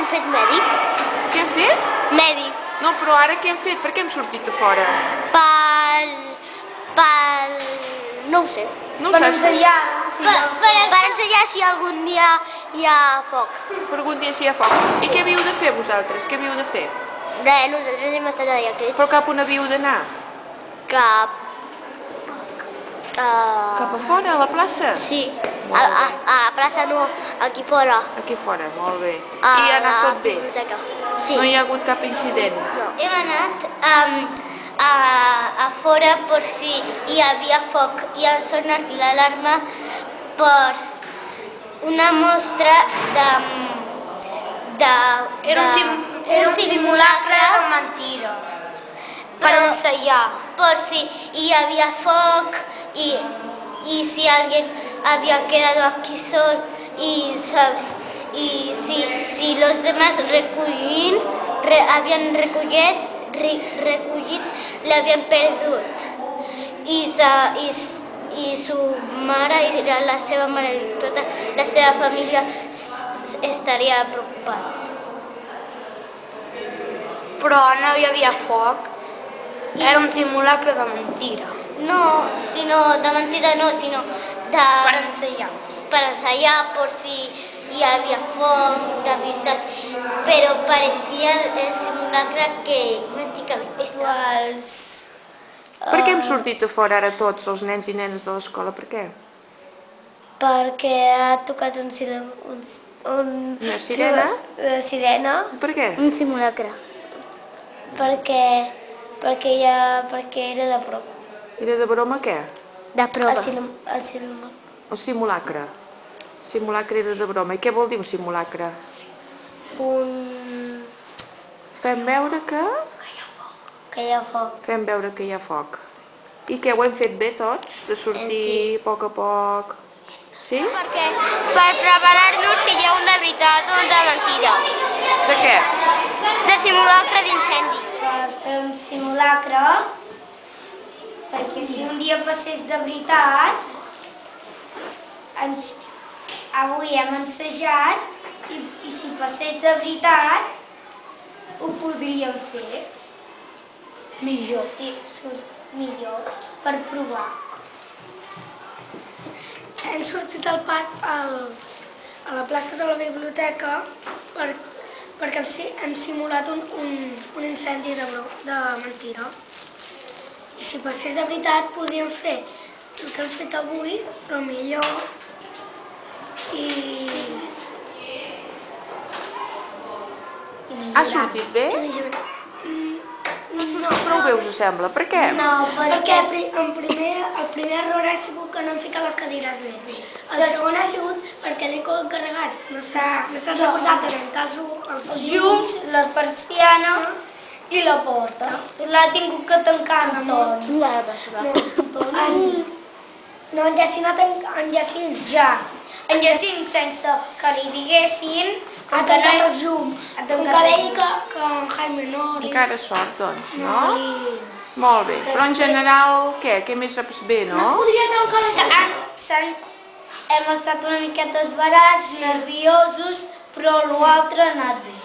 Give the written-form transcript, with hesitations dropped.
hem fet mèdic. Què hem fet? Mèdic. No, però ara què hem fet? Per què hem sortit a fora? No ho sé. No ho Per saps? ensenyar. Per ensenyar si algun dia hi ha foc. Per algun dia si hi ha foc. I què havíeu de fer vosaltres? Què havíeu de fer? Res, nosaltres hem estat allà aquí. Però cap on havíeu d'anar? Cap... Cap a fora, a la plaça? Sí, a la plaça no, aquí fora. Aquí fora, molt bé. A I ha anat la tot bé? biblioteca. Sí. No hi ha hagut cap incident? No. Hem anat a fora per si hi havia foc i han sonat l'alarma per una mostra Era un simulacre de mentira. Per ensenyar. Per si hi havia foc y si alguien había quedado aquí solo y si los demás habían recollit l'havien perdut i su mare i la seva mare i tota la seva família estaria preocupat. Però no hi havia foc. Era un simulacre de mentira. No, de mentira no, sinó Per ensenyar. Per ensenyar por si hi havia foc, de veritat. Però parecia el simulacre que una xica estava... Per què hem sortit a fora ara tots, els nens i nenes de l'escola? Per què? Perquè ha tocat una sirena. Per què? Un simulacre. Perquè era de prova. Era de broma què? De prova. El simulacre. El simulacre era de broma. I què vol dir un simulacre? Fem veure que... Que hi ha foc. Fem veure que hi ha foc. I què, ho hem fet bé tots? De sortir a poc a poc? Sí? Perquè per preparar-nos si hi ha un de veritat o un de mentida. De què? De simulacre d'incendi. Per fer un simulacre, perquè si un dia passés de veritat, avui hem ensejat i si passés de veritat, ho podríem fer millor per provar. Hem sortit a la plaça de la biblioteca perquè hem simulat un incendi de mentira. I si passés de veritat podríem fer el que hem fet avui, però millor. Ha sortit bé? No, Prou bé us sembla. Per què? No, perquè el primer error ha sigut que no hem ficat les cadires bé. El segon ha sigut perquè l'he encarregat. No s'ha recordat de rentar els llums, la persiana i la porta. L'ha tingut que tancar en tot. No, en Jacint ja. En Jacint sense que li diguessin ha tancat els llums. Com que deia que en Jaime no... Encara sort, doncs, no? Molt bé. Però en general, què? Què més saps bé, no? Podria tancar les... Hem estat una miqueta esbarats, nerviosos, però l'altre ha anat bé.